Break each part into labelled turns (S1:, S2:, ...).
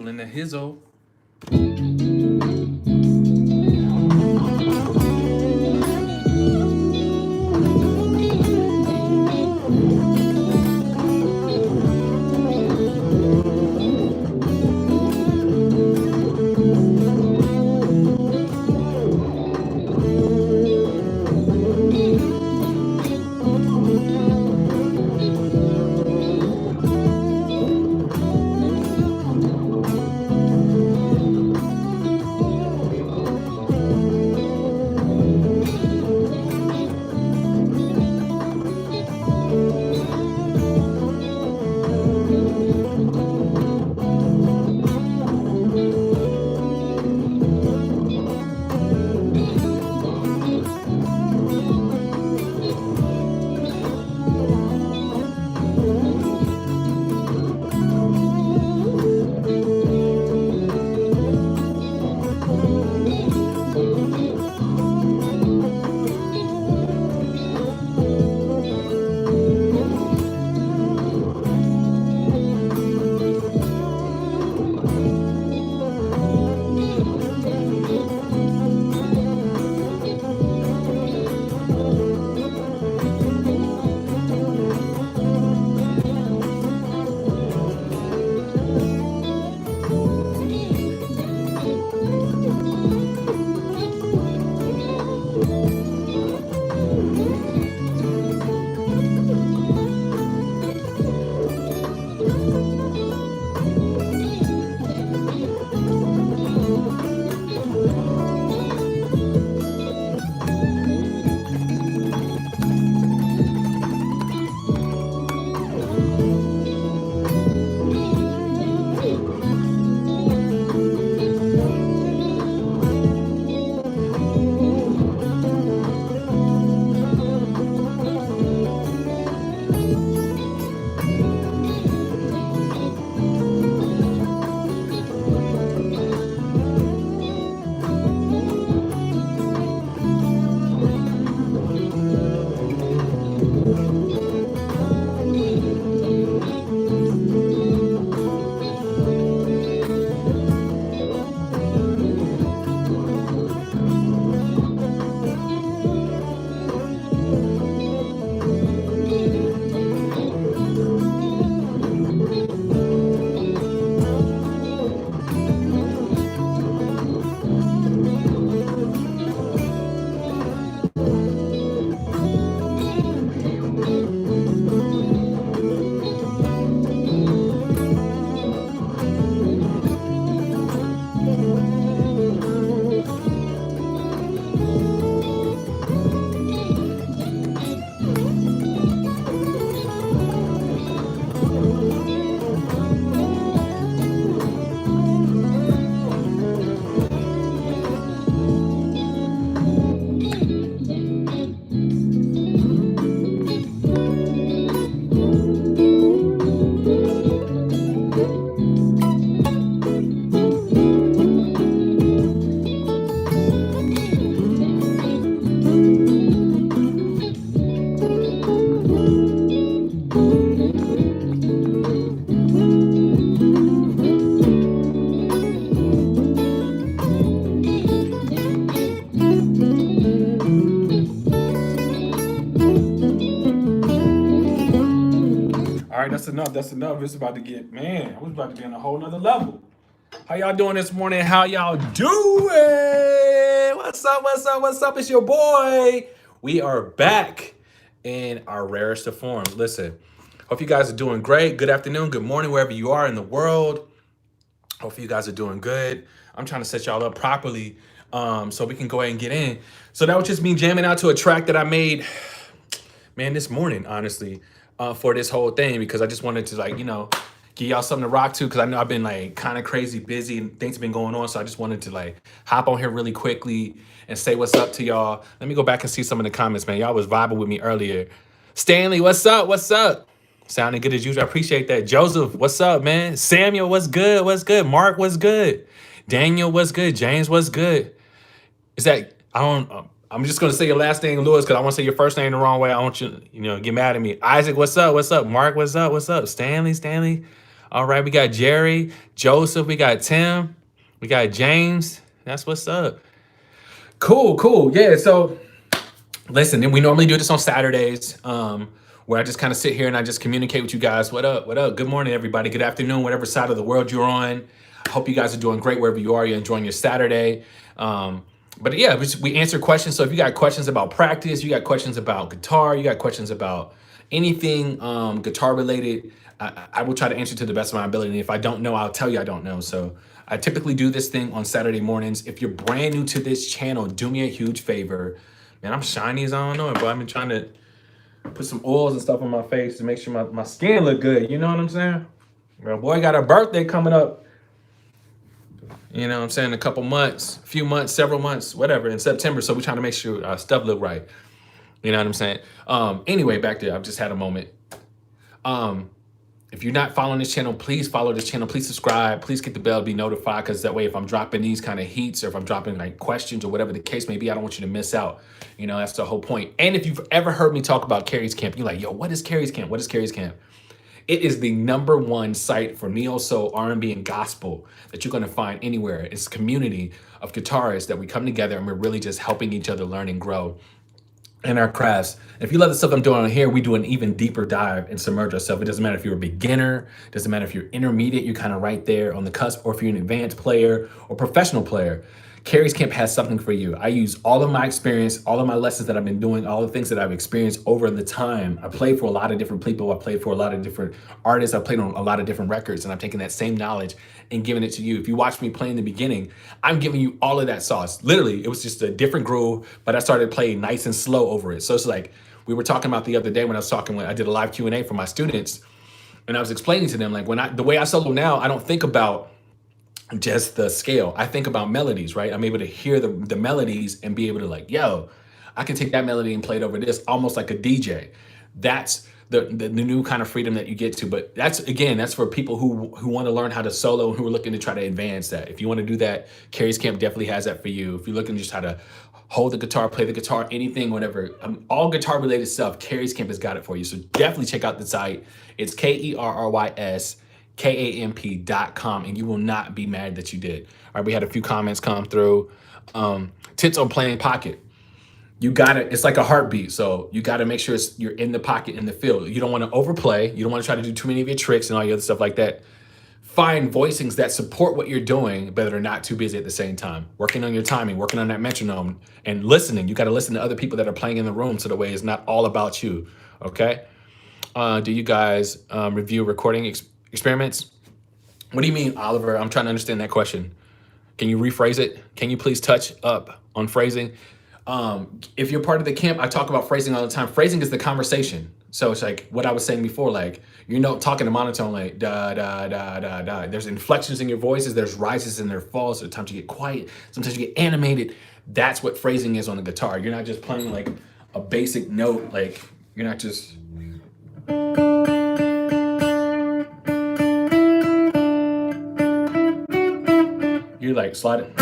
S1: In the hizzle. All right, that's enough. That's enough. It's about to get, man, I was about to be on a whole nother level. How y'all doing this morning? How y'all doing? What's up? What's up? What's up? It's your boy. We are back in our rarest of forms. Listen, hope you guys are doing great. Good afternoon, good morning, wherever you are in the world. Hopefully you guys are doing good. I'm trying to set y'all up properly so we can go ahead and get in. So that was just me jamming out to a track that I made, man, this morning, honestly, for this whole thing, because I just wanted to, like, give y'all something to rock to, because I know I've been like kind of crazy busy and things have been going on. So I just wanted to like hop on here really quickly and say what's up to y'all. Let me go back and see some of the comments, man. Y'all was vibing with me earlier. Stanley, what's up? What's up? Sounding good as usual. I appreciate that. Joseph, what's up, man? Samuel, what's good? What's good? Mark, what's good? Daniel, what's good? James, what's good? Is that, I don't, I'm just going to say your last name, Lewis, because I want to say your first name the wrong way. I want you, get mad at me. Isaac, what's up? What's up? Mark, what's up? What's up? Stanley. All right, we got Jerry, Joseph, we got Tim, we got James. That's what's up. Cool. Yeah, so listen, and we normally do this on Saturdays, where I just kind of sit here and I just communicate with you guys. What up? What up? Good morning, everybody. Good afternoon, whatever side of the world you're on. I hope you guys are doing great wherever you are. You're enjoying your Saturday. But yeah, we answer questions. So if you got questions about practice, you got questions about guitar, you got questions about anything guitar related, I will try to answer to the best of my ability. And if I don't know, I'll tell you I don't know. So I typically do this thing on Saturday mornings. If you're brand new to this channel, do me a huge favor. Man, I'm shiny as I don't know it, but I've been trying to put some oils and stuff on my face to make sure my skin look good. You know what I'm saying? My boy got a birthday coming up. You know what I'm saying? A couple months, few months, several months, whatever, in September. So we're trying to make sure our stuff look right. You know what I'm saying? Anyway, back there, I've just had a moment. If you're not following this channel, please follow this channel. Please subscribe. Please get the bell to be notified, because that way if I'm dropping these kind of heats or if I'm dropping like questions or whatever the case may be, I don't want you to miss out. You know, that's the whole point. And if you've ever heard me talk about Kerry's Camp, you're like, yo, what is Kerry's Camp? What is Kerry's Camp? It is the #1 site for neo soul, R&B, and gospel that you're going to find anywhere. It's a community of guitarists that we come together and we're really just helping each other learn and grow in our crafts. If you love the stuff I'm doing on here, we do an even deeper dive and submerge ourselves. It doesn't matter if you're a beginner, doesn't matter if you're intermediate, you're kind of right there on the cusp, or if you're an advanced player or professional player. Kerry's Camp has something for you. I use all of my experience, all of my lessons that I've been doing, all the things that I've experienced over the time. I played for a lot of different people. I played for a lot of different artists. I played on a lot of different records, and I've taken that same knowledge and given it to you. If you watch me play in the beginning, I'm giving you all of that sauce. Literally, it was just a different groove, but I started playing nice and slow over it. So it's like we were talking about the other day when I did a live Q&A for my students, and I was explaining to them, like, the way I solo now, I don't think about just the scale. I think about melodies, right? I'm able to hear the melodies and be able to like, yo, I can take that melody and play it over this, almost like a DJ. That's the new kind of freedom that you get to. But that's for people who want to learn how to solo, who are looking to try to advance that. If you want to do that, Kerry's Camp definitely has that for you. If you're looking to just how to hold the guitar, play the guitar, anything, whatever, all guitar related stuff, Kerry's Camp has got it for you. So definitely check out the site. It's KERRYSKAMP.com, and you will not be mad that you did. All right, we had a few comments come through. Tits on playing pocket. You gotta, it's like a heartbeat. So you gotta make sure you're in the pocket, in the field. You don't wanna overplay. You don't wanna try to do too many of your tricks and all your other stuff like that. Find voicings that support what you're doing, but are not too busy at the same time. Working on your timing, working on that metronome, and listening. You gotta listen to other people that are playing in the room, so the way it's not all about you, okay? Do you guys review recording experiments? What do you mean, Oliver? I'm trying to understand that question. Can you rephrase it? Can you please touch up on phrasing? If you're part of the camp, I talk about phrasing all the time. Phrasing is the conversation. So it's like what I was saying before, like you're not talking a monotone, like da, da, da, da, da. There's inflections in your voices, there's rises and there falls. Sometimes you get quiet, sometimes you get animated. That's what phrasing is on the guitar. You're not just playing like a basic note, like you're not just... You're like sliding.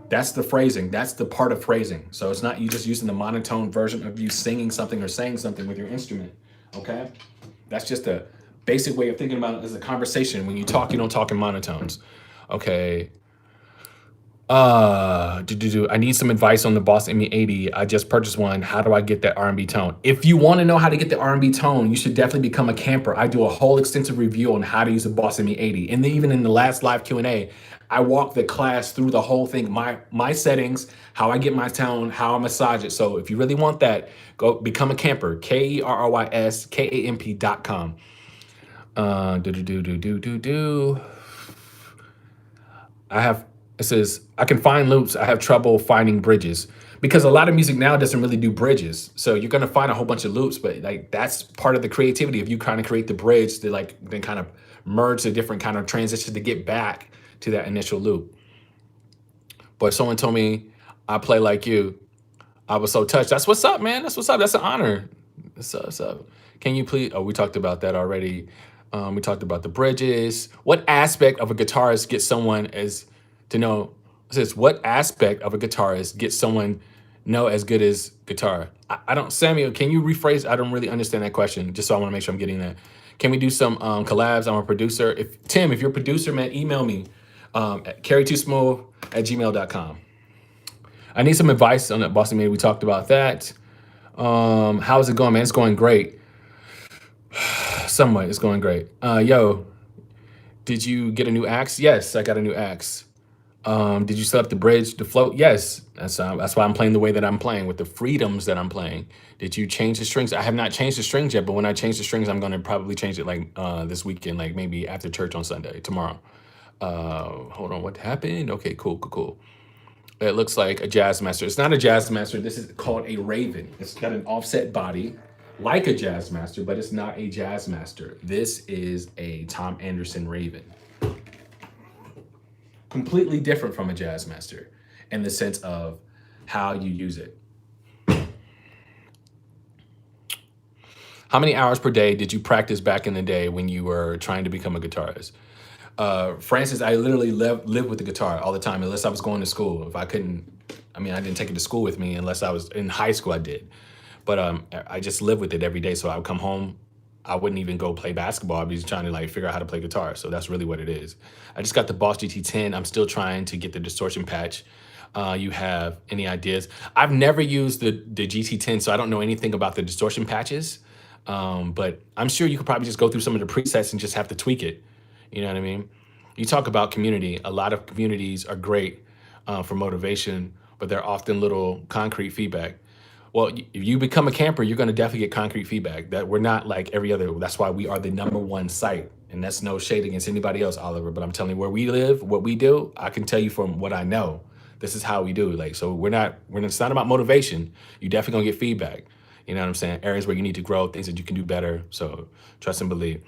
S1: That's the phrasing. That's the part of phrasing. So it's not you just using the monotone version of you singing something or saying something with your instrument. Okay? That's just a basic way of thinking about it as a conversation. When you talk, you don't talk in monotones. Okay. I need some advice on the Boss ME80. I just purchased one. How do I get that R&B tone? If you want to know how to get the R&B tone, you should definitely become a camper. I do a whole extensive review on how to use the Boss ME80. And then even in the last live Q&A, I walk the class through the whole thing, my settings, how I get my tone, how I massage it. So if you really want that, go become a camper. KERRYSKAMP.com. It says, I can find loops. I have trouble finding bridges because a lot of music now doesn't really do bridges. So you're going to find a whole bunch of loops, but like that's part of the creativity of you kind of create the bridge to like then kind of merge the different kind of transitions to get back to that initial loop. But someone told me I play like you. I was so touched. That's what's up, man. That's what's up. That's an honor. What's up? Can you please? Oh, we talked about that already. We talked about the bridges. What aspect of a guitarist gets someone as to know? It says, what aspect of a guitarist gets someone know as good as guitar? I don't, Samuel, can you rephrase? I don't really understand that question. Just so I want to make sure I'm getting that. Can we do some collabs? I'm a producer. If you're a producer, man, email me at carry2smooth@gmail.com. I need some advice on that Boston meeting. We talked about that. How's it going, man? It's going great. Somewhat, it's going great. Yo, did you get a new axe? Yes, I got a new axe. Did you set up the bridge, the float? Yes. That's why I'm playing the way that I'm playing, with the freedoms that I'm playing. Did you change the strings? I have not changed the strings yet, but when I change the strings, I'm gonna probably change it like this weekend, like maybe after church on Sunday, tomorrow. Hold on, what happened? Okay, cool. It looks like a jazz master. It's not a jazz master. This is called a Raven. It's got an offset body like a jazz master, but it's not a jazz master. This is a Tom Anderson Raven. Completely different from a jazz master in the sense of how you use it. How many hours per day did you practice back in the day when you were trying to become a guitarist? Francis, I literally lived with the guitar all the time, unless I was going to school. If I couldn't, I didn't take it to school with me unless I was in high school, I did. But I just lived with it every day. So I would come home, I wouldn't even go play basketball. I'd be trying to like figure out how to play guitar. So that's really what it is. I just got the Boss GT10. I'm still trying to get the distortion patch. You have any ideas? I've never used the GT10, so I don't know anything about the distortion patches. But I'm sure you could probably just go through some of the presets and just have to tweak it. You know what I mean? You talk about community. A lot of communities are great for motivation, but they're often little concrete feedback. Well, if you become a camper, you're going to definitely get concrete feedback. That we're not like every other. That's why we are the #1 site. And that's no shade against anybody else, Oliver. But I'm telling you, where we live, what we do, I can tell you from what I know, this is how we do. Like, so it's not about motivation. You definitely going to get feedback. You know what I'm saying? Areas where you need to grow, things that you can do better. So trust and believe.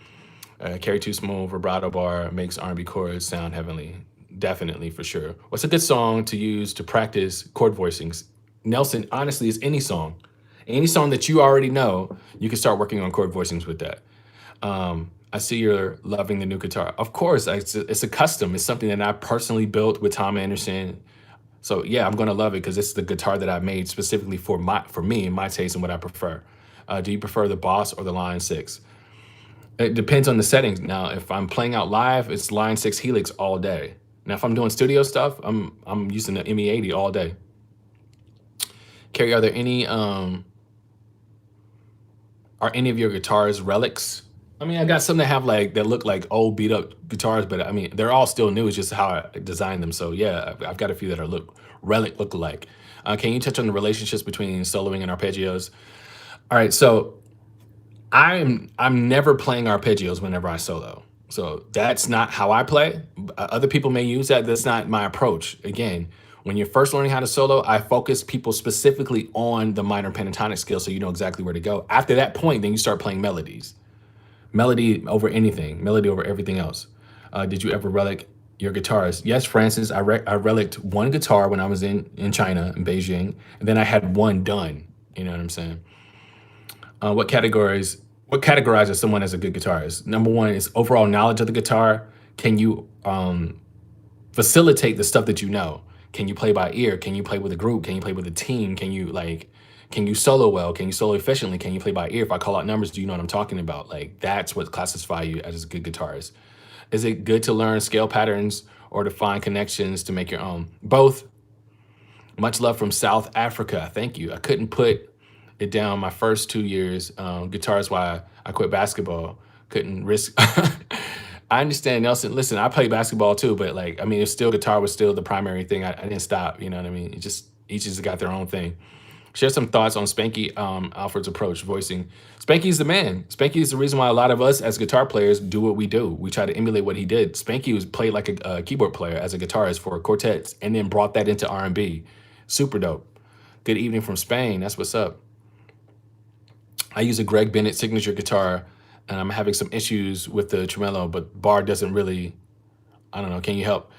S1: Carry too smooth, vibrato bar makes R&B chords sound heavenly. Definitely, for sure. What's a good song to use to practice chord voicings? Nelson, honestly, is any song. Any song that you already know, you can start working on chord voicings with that. I see you're loving the new guitar. Of course, it's a custom. It's something that I personally built with Tom Anderson. So yeah, I'm gonna love it because it's the guitar that I made specifically for me and my taste and what I prefer. Do you prefer the Boss or the Line 6? It depends on the settings. Now, if I'm playing out live, it's Line 6 Helix all day. Now, if I'm doing studio stuff, I'm using the ME80 all day. Kerry, are any of your guitars relics? I got some that look like old beat up guitars, but they're all still new. It's just how I designed them. So yeah, I've got a few that are relic look alike. Can you touch on the relationships between soloing and arpeggios? All right, so I'm never playing arpeggios whenever I solo. So that's not how I play. Other people may use that. That's not my approach. Again, when you're first learning how to solo, I focus people specifically on the minor pentatonic scale so you know exactly where to go. After that point, then you start playing melodies. Melody over anything, melody over everything else. Did you ever relic your guitarist? Yes, Francis, I relicked one guitar when I was in China, in Beijing, and then I had one done. You know what I'm saying? What categorizes someone as a good guitarist? Number one is overall knowledge of the guitar. Can you facilitate the stuff that you know? Can you play by ear? Can you play with a group? Can you play with a team? Can you solo well? Can you solo efficiently? Can you play by ear? If I call out numbers, do you know what I'm talking about? Like, that's what classifies you as a good guitarist. Is it good to learn scale patterns or to find connections to make your own? Both. Much love from South Africa. Thank you. I couldn't put it down my first 2 years. Guitar is why I quit basketball. Couldn't risk. I understand, Nelson. Listen, I play basketball too, but it's still, guitar was still the primary thing. I didn't stop. You know what I mean? Each has got their own thing. Share some thoughts on Spanky Alfred's approach, voicing. Spanky's the man. Spanky is the reason why a lot of us as guitar players do what we do. We try to emulate what he did. Spanky was played like a keyboard player as a guitarist for quartets and then brought that into R&B. Super dope. Good evening from Spain. That's what's up. I use a Greg Bennett signature guitar and I'm having some issues with the tremolo, but bar doesn't really, I don't know, can you help?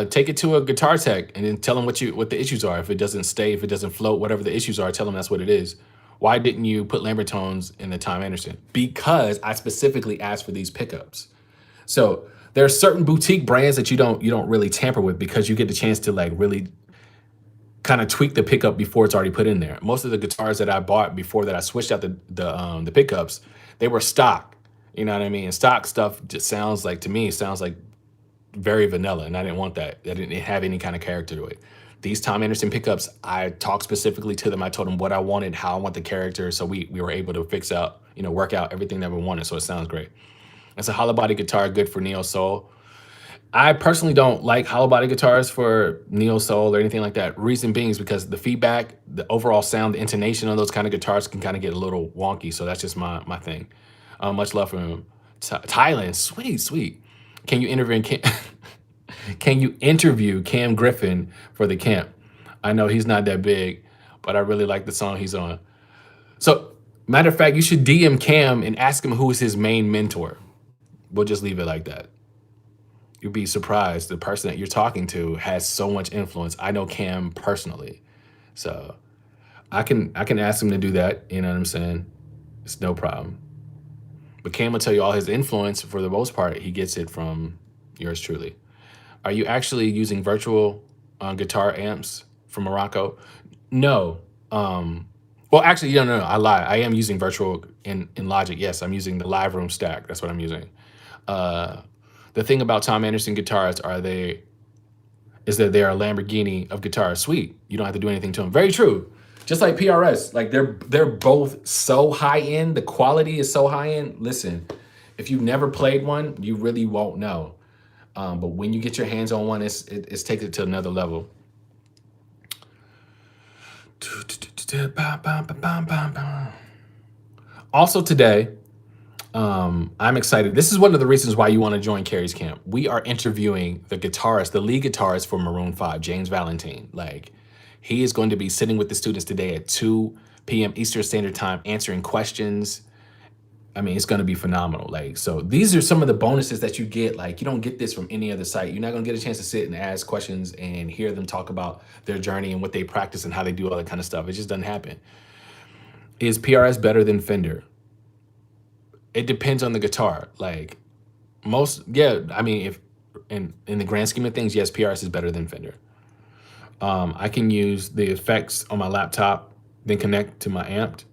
S1: Take it to a guitar tech and then tell them what the issues are. If it doesn't stay, if it doesn't float, whatever the issues are, tell them that's what it is. Why didn't you put Lambert tones in the Tom Anderson? Because I specifically asked for these pickups. So there are certain boutique brands that you don't really tamper with because you get the chance to really kind of tweak the pickup before it's already put in there. Most of the guitars that I bought before that I switched out the pickups, they were stock. You know what I mean? Stock stuff just sounds like, to me, sounds like very vanilla, and I didn't want that. I didn't have any kind of character to it. These Tom Anderson pickups, I talked specifically to them. I told them what I wanted, how I want the character, so we were able to fix out, work out everything that we wanted, so it sounds great. It's a hollow body guitar, good for neo soul. I personally don't like hollow body guitars for neo soul or anything like that. Reason being is because the feedback, the overall sound, the intonation of those kind of guitars can kind of get a little wonky. So that's just my thing. Much love from him. Thailand, sweet. Can you interview can you interview Cam Griffin for the camp? I know he's not that big, but I really like the song he's on. So matter of fact, you should DM Cam and ask him who is his main mentor. We'll just leave it like that. You'd be surprised. The person that you're talking to has so much influence. I know Cam personally, so I can ask him to do that. You know what I'm saying? It's no problem. But Cam will tell you all his influence. For the most part, he gets it from yours truly. Are you actually using virtual guitar amps from Morocco? No. Well, actually, no. I lie. I am using virtual in Logic. Yes, I'm using the Live Room stack. That's what I'm using. The thing about Tom Anderson guitars is that they are a Lamborghini of guitars. Sweet. You don't have to do anything to them. Very true. Just like PRS, like they're both so high end. The quality is so high end. Listen, if you've never played one, you really won't know. But when you get your hands on one, it's taken it to another level. Also today, I'm excited. This is one of the reasons why you want to join Kerry's camp. We are interviewing the guitarist, the lead guitarist for Maroon 5, James Valentine. Like, he is going to be sitting with the students today at 2 p.m. Eastern Standard Time, answering questions. I mean, it's going to be phenomenal. Like, so these are some of the bonuses that you get. Like, you don't get this from any other site. You're not going to get a chance to sit and ask questions and hear them talk about their journey and what they practice and how they do all that kind of stuff. It just doesn't happen. Is PRS better than Fender? It depends on the guitar. Like, I mean, if in the grand scheme of things, yes, PRS is better than Fender. I can use the effects on my laptop, then connect to my amp.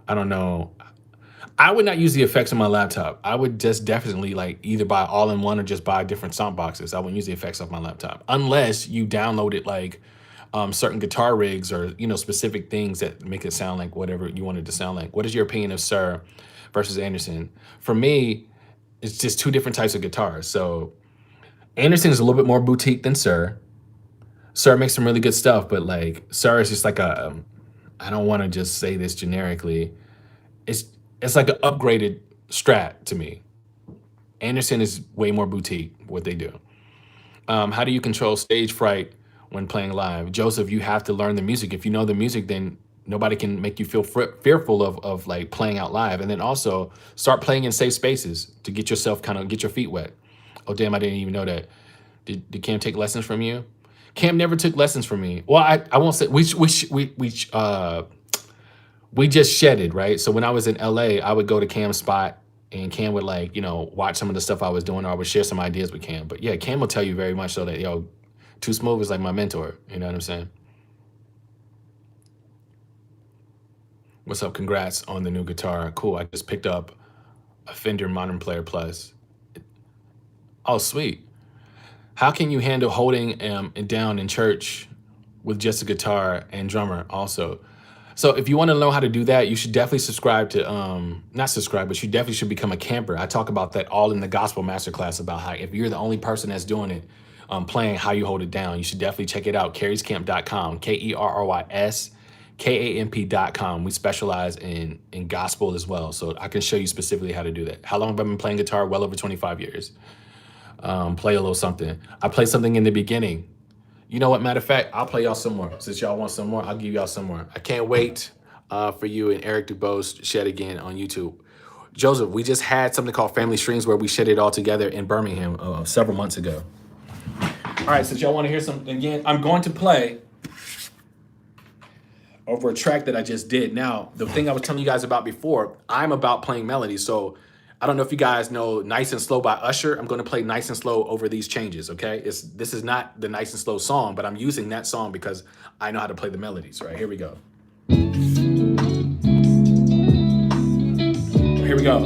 S1: I don't know. I would not use the effects on my laptop. I would just definitely like either buy all-in-one or just buy different sound boxes. I wouldn't use the effects off my laptop unless you downloaded like certain guitar rigs or specific things that make it sound like whatever you want it to sound like. What is your opinion of Sir versus Anderson? For me, it's just two different types of guitars. So Anderson is a little bit more boutique than Sir. Sir makes some really good stuff, but like Sir is just like I don't want to just say this generically. It's like an upgraded Strat to me. Anderson is way more boutique, what they do. How do you control stage fright when playing live? Joseph, you have to learn the music. If you know the music, then nobody can make you feel fearful of like playing out live. And then also start playing in safe spaces to get yourself get your feet wet. Oh, damn, I didn't even know that. Did Cam take lessons from you? Cam never took lessons from me. Well, I won't say, we just shedded, right? So when I was in LA, I would go to Cam's spot and Cam would watch some of the stuff I was doing, or I would share some ideas with Cam. But yeah, Cam will tell you very much so that, Too Smooth is like my mentor. You know what I'm saying? What's up? Congrats on the new guitar. Cool. I just picked up a Fender Modern Player Plus. Oh, sweet. How can you handle holding it down in church with just a guitar and drummer also? So if you want to know how to do that, you should definitely subscribe to, not subscribe, but you definitely should become a camper. I talk about that all in the Gospel Masterclass about how if you're the only person that's doing it, playing how you hold it down, you should definitely check it out. kerryscamp.com, KerrysKamp.com. We specialize in gospel as well. So I can show you specifically how to do that. How long have I been playing guitar? Well over 25 years. Play a little something. I played something in the beginning. You know what, matter of fact, I'll play y'all some more. Since y'all want some more, I'll give y'all some more. I can't wait for you and Eric DuBose shed again on YouTube. Joseph, we just had something called Family Streams where we shed it all together in Birmingham several months ago. All right, since y'all want to hear something again, I'm going to play over a track that I just did. Now, the thing I was telling you guys about before, I'm about playing melodies. So I don't know if you guys know Nice and Slow by Usher. I'm going to play Nice and Slow over these changes, okay? This is not the Nice and Slow song, but I'm using that song because I know how to play the melodies, right? Here we go. Here we go.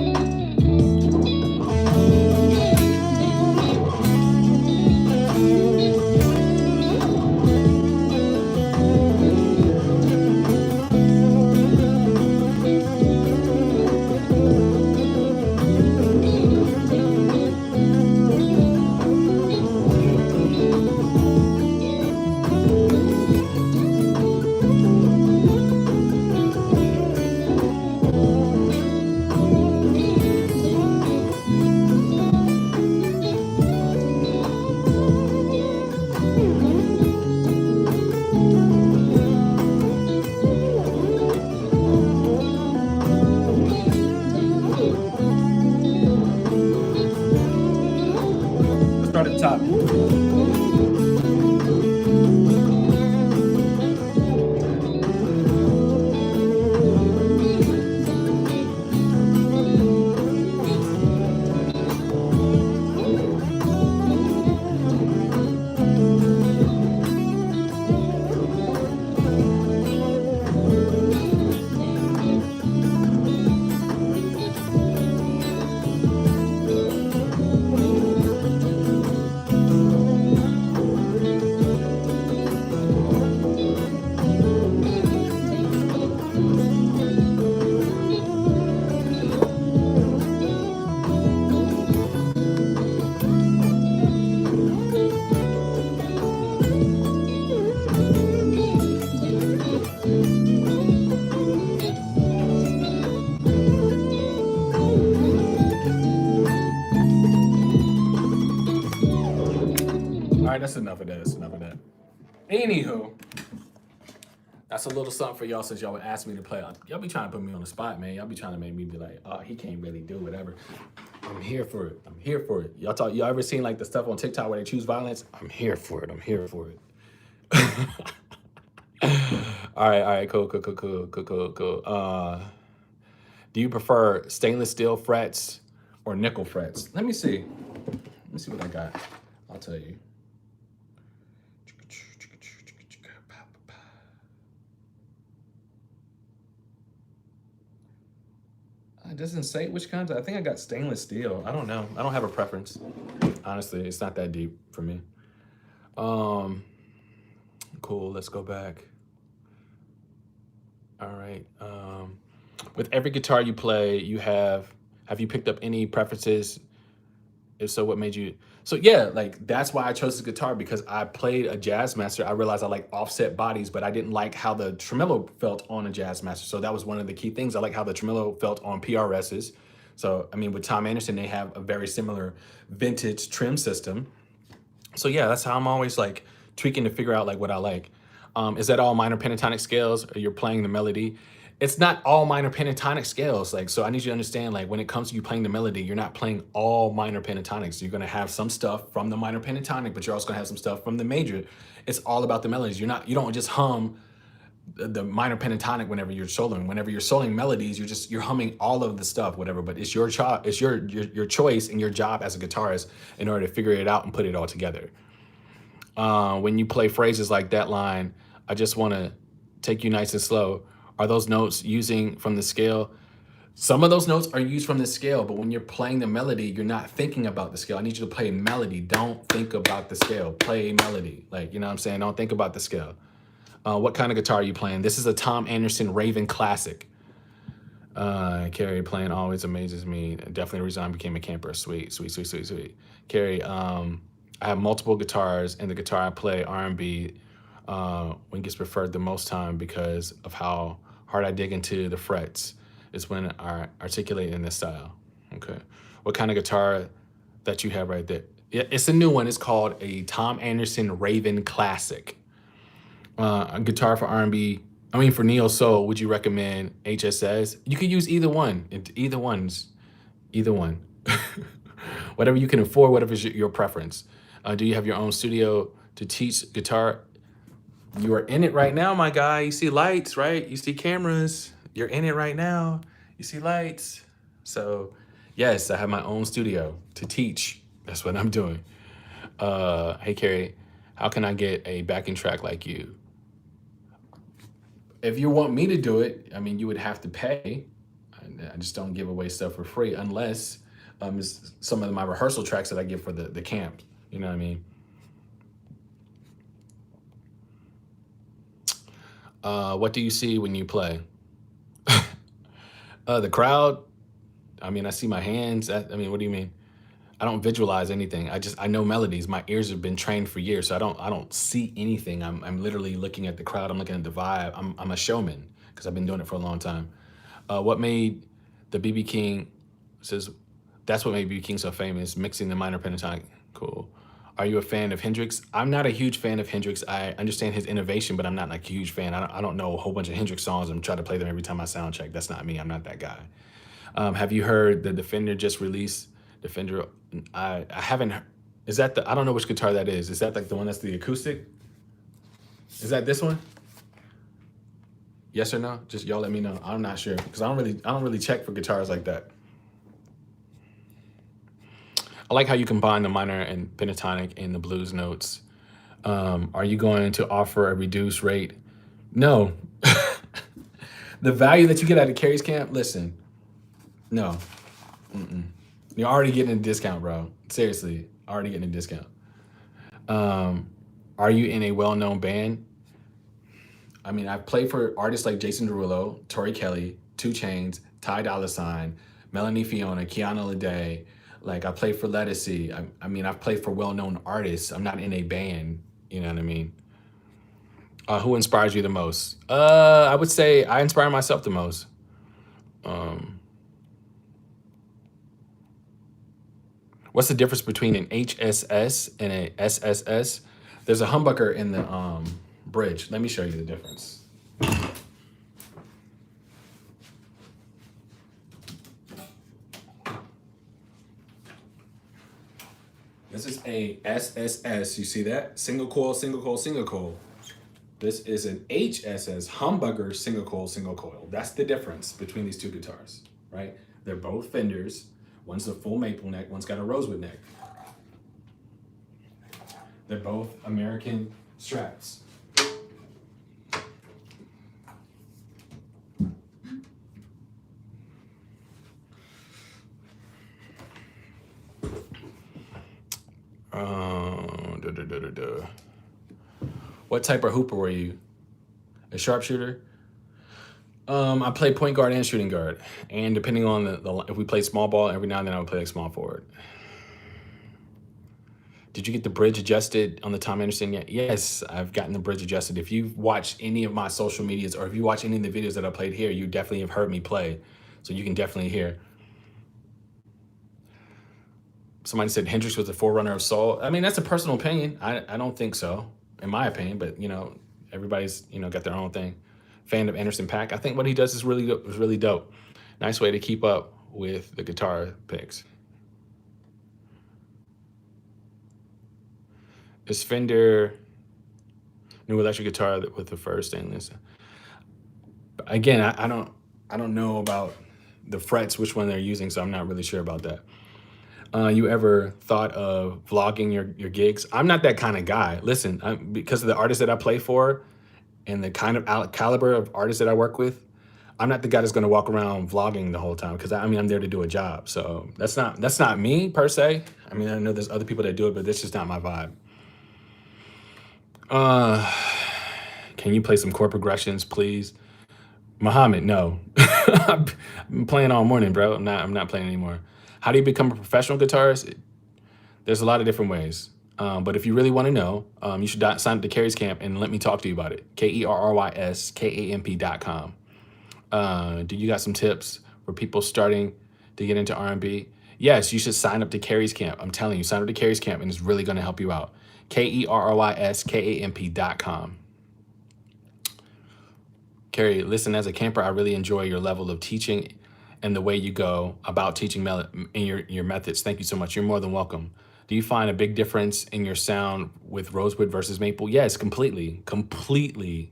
S1: top. All right, that's enough of that. That's enough of that. Anywho, that's a little something for y'all since y'all would ask me to play. Y'all be trying to put me on the spot, man. Y'all be trying to make me be like, oh, he can't really do whatever. I'm here for it. I'm here for it. Y'all ever seen like the stuff on TikTok where they choose violence? I'm here for it. I'm here for it. All right, cool. Do you prefer stainless steel frets or nickel frets? Let me see what I got. I'll tell you. It doesn't say which kinds. I think I got stainless steel. I don't know. I don't have a preference. Honestly, it's not that deep for me. Cool. Let's go back. All right. With every guitar you play, have you picked up any preferences? If so, what made you? So yeah, like that's why I chose this guitar, because I played a Jazzmaster. I realized I like offset bodies, but I didn't like how the tremolo felt on a Jazzmaster. So that was one of the key things. I like how the tremolo felt on PRSs. So I mean, with Tom Anderson, they have a very similar vintage trim system. So yeah, that's how I'm always like tweaking to figure out like what I like. Is that all minor pentatonic scales, or you're playing the melody? It's not all minor pentatonic scales. Like, so I need you to understand, like when it comes to you playing the melody, you're not playing all minor pentatonics. You're gonna have some stuff from the minor pentatonic, but you're also gonna have some stuff from the major. It's all about the melodies. You don't just hum the minor pentatonic whenever you're soloing. Whenever you're soloing melodies, you're humming all of the stuff, whatever. But it's your choice and your job as a guitarist in order to figure it out and put it all together. When you play phrases like that line, I just want to take you nice and slow. Are those notes using from the scale? Some of those notes are used from the scale, but when you're playing the melody, you're not thinking about the scale. I need you to play melody. Don't think about the scale. Play melody. Like, you know what I'm saying? Don't think about the scale. What kind of guitar are you playing? This is a Tom Anderson Raven Classic. Kerry, playing always amazes me. Definitely the reason I became a camper. Sweet. Kerry, I have multiple guitars, and the guitar I play, R&B, when gets preferred the most time because of how hard I dig into the frets is when I articulate in this style. Okay. What kind of guitar that you have right there? Yeah, it's a new one. It's called a Tom Anderson Raven Classic. A guitar for R&B. I mean, for neo soul, would you recommend HSS? You could use either one. Either one. Whatever you can afford, whatever's your preference. Do you have your own studio to teach guitar? You are in it right now, my guy. You see lights, right? You see cameras. You're in it right now. You see lights. So yes, I have my own studio to teach. That's what I'm doing. Hey, Kerry, how can I get a backing track like you? If you want me to do it, I mean, you would have to pay. I just don't give away stuff for free unless it's some of my rehearsal tracks that I give for the camp. You know what I mean? What do you see when you play? The crowd. I mean, I see my hands. I mean, what do you mean? I don't visualize anything. I know melodies. My ears have been trained for years, so I don't see anything. I'm literally looking at the crowd. I'm looking at the vibe. I'm a showman because I've been doing it for a long time. What made the BB King says that's what made BB King so famous, mixing the minor pentatonic. Cool. Are you a fan of Hendrix? I'm not a huge fan of Hendrix. I understand his innovation, but I'm not like a huge fan. I don't know a whole bunch of Hendrix songs and try to play them every time I sound check. That's not me. I'm not that guy. Have you heard the Fender just released? The Fender, I haven't. Is that the, I don't know which guitar that is. Is that like the one that's the acoustic? Is that this one? Yes or no? Just y'all let me know. I'm not sure because I don't really check for guitars like that. I like how you combine the minor and pentatonic and the blues notes. Are you going to offer a reduced rate? No. The value that you get out of Kerry's camp, listen, no. You're already getting a discount, bro. Seriously, already getting a discount. Are you in a well-known band? I mean, I've played for artists like Jason Derulo, Tori Kelly, 2 Chainz, Ty Dolla $ign, Melanie Fiona, Kiana Lede. Like, I played for Lettucey. I mean, I've played for well-known artists. I'm not in a band, you know what I mean? Who inspires you the most? I would say I inspire myself the most. What's the difference between an HSS and a SSS? There's a humbucker in the bridge. Let me show you the difference. This is a SSS. You see that? Single coil, single coil, single coil. This is an HSS, humbucker, single coil. That's the difference between these two guitars, right? They're both Fenders. One's a full maple neck, one's got a rosewood neck. They're both American Strats. What type of hooper were you? A sharpshooter? I play point guard and shooting guard. And depending on if we play small ball, every now and then I would play like small forward. Did you get the bridge adjusted on the Tom Anderson yet? Yes, I've gotten the bridge adjusted. If you've watched any of my social medias or if you watch any of the videos that I played here, you definitely have heard me play. So you can definitely hear. Somebody said Hendrix was the forerunner of soul. I mean, that's a personal opinion. I don't think so, in my opinion, but you know, everybody's, you know, got their own thing. Fan of Anderson .Paak. I think what he does is really dope. Nice way to keep up with the guitar picks. Is Fender new electric guitar with the first stainless? Again, I don't know about the frets, which one they're using, so I'm not really sure about that. You ever thought of vlogging your gigs? I'm not that kind of guy. Listen, because of the artists that I play for and the kind of caliber of artists that I work with, I'm not the guy that's going to walk around vlogging the whole time because I mean, I'm there to do a job. So that's not me per se. I mean, I know there's other people that do it, but that's just not my vibe. Can you play some chord progressions, please? Muhammad, no. I've been playing all morning, bro. I'm not playing anymore. How do you become a professional guitarist? There's a lot of different ways. But if you really want to know, you should sign up to Kerry's Camp and let me talk to you about it. KerrysKamp.com. Do you got some tips for people starting to get into R&B? Yes, you should sign up to Kerry's Camp. I'm telling you, sign up to Kerry's Camp and it's really going to help you out. KerrysKamp.com. Kerry, listen, as a camper, I really enjoy your level of teaching and the way you go about teaching in your methods. Thank you so much. You're more than welcome. Do you find a big difference in your sound with rosewood versus maple? Yes, completely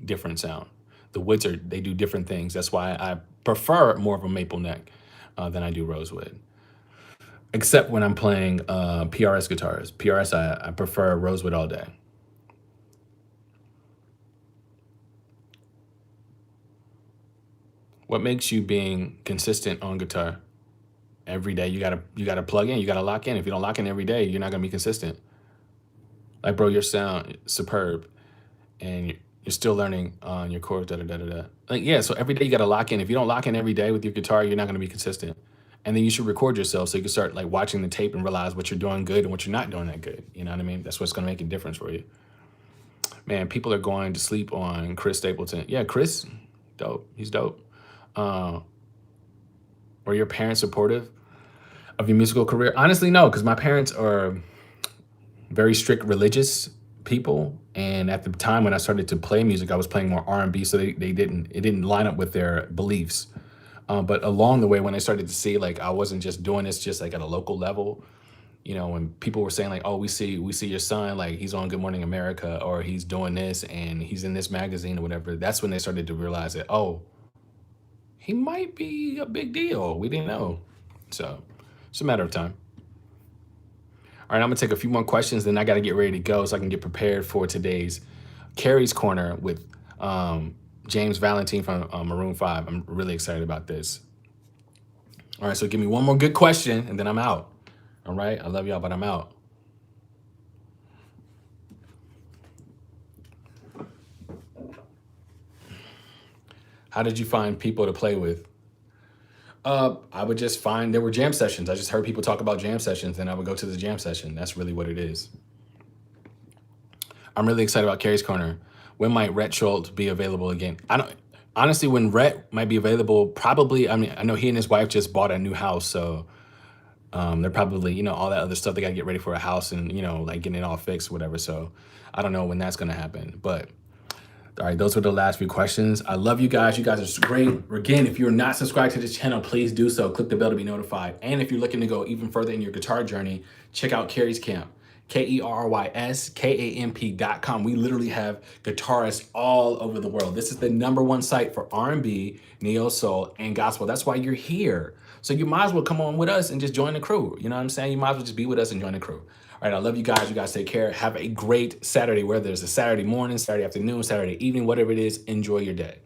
S1: different sound. The woods they do different things. That's why I prefer more of a maple neck than I do rosewood. Except when I'm playing PRS guitars. PRS, I prefer rosewood all day. What makes you being consistent on guitar? Every day you gotta plug in, you gotta lock in. If you don't lock in every day, you're not gonna be consistent. Like, bro, your sound is superb, and you're still learning on your chords. Like, yeah, so every day you gotta lock in. If you don't lock in every day with your guitar, you're not gonna be consistent. And then you should record yourself so you can start like watching the tape and realize what you're doing good and what you're not doing that good. You know what I mean? That's what's gonna make a difference for you. Man, people are going to sleep on Chris Stapleton. Yeah, Chris, dope. He's dope. Were your parents supportive of your musical career? Honestly, no, because my parents are very strict religious people, and at the time when I started to play music, I was playing more R&B, so it didn't line up with their beliefs. But along the way, when I started to see like I wasn't just doing this just like at a local level, you know, when people were saying like, oh, we see your son, like he's on Good Morning America, or he's doing this and he's in this magazine or whatever, that's when they started to realize that, oh, he might be a big deal. We didn't know. So it's a matter of time. All right, I'm gonna take a few more questions, then I gotta get ready to go so I can get prepared for today's Kerry's Corner with James Valentine from Maroon 5. I'm really excited about this. All right, so give me one more good question and then I'm out. All right, I love y'all, but I'm out. How did you find people to play with? I would just find there were jam sessions. I just heard people talk about jam sessions, and I would go to the jam session. That's really what it is. I'm really excited about Kerry's Corner. When might Rhett Schultz be available again? I don't honestly. When Rhett might be available, probably. I mean, I know he and his wife just bought a new house, so they're probably, you know, all that other stuff. They got to get ready for a house and, you know, like getting it all fixed, whatever. So I don't know when that's gonna happen, but. All right, those were the last few questions. I love you guys. You guys are great. Again, if you're not subscribed to this channel, please do so. Click the bell to be notified. And if you're looking to go even further in your guitar journey, check out Kerry's Camp, KerrysKamp.com. We literally have guitarists all over the world. This is the #1 site for R&B, neo soul, and gospel. That's why you're here. So you might as well come on with us and just join the crew. You know what I'm saying? You might as well just be with us and join the crew. All right, I love you guys. You guys take care. Have a great Saturday, whether it's a Saturday morning, Saturday afternoon, Saturday evening, whatever it is, enjoy your day.